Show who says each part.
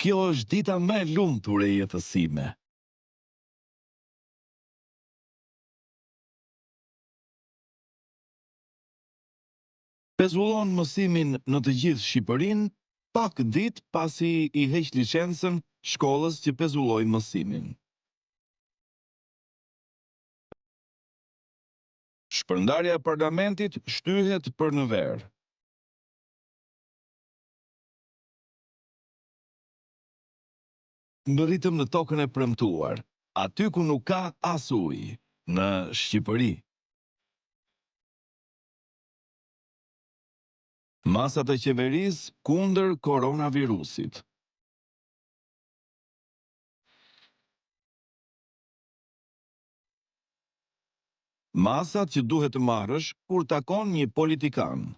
Speaker 1: Kjo është dita më e lumtur e jetës sime. Pezullon mësimin në të gjithë Shqipërinë, pak ditë pasi i heq licencën shkollës që pezulloi mësimin. Shpërndarja e parlamentit shtyhet për në verë. Ngërritëm në tokën e premtuar, aty ku nuk ka as ujë, në Shqipëri. Masat e qeverisë kundër koronavirusit. Masat që duhet të marrësh kur takon një politikan.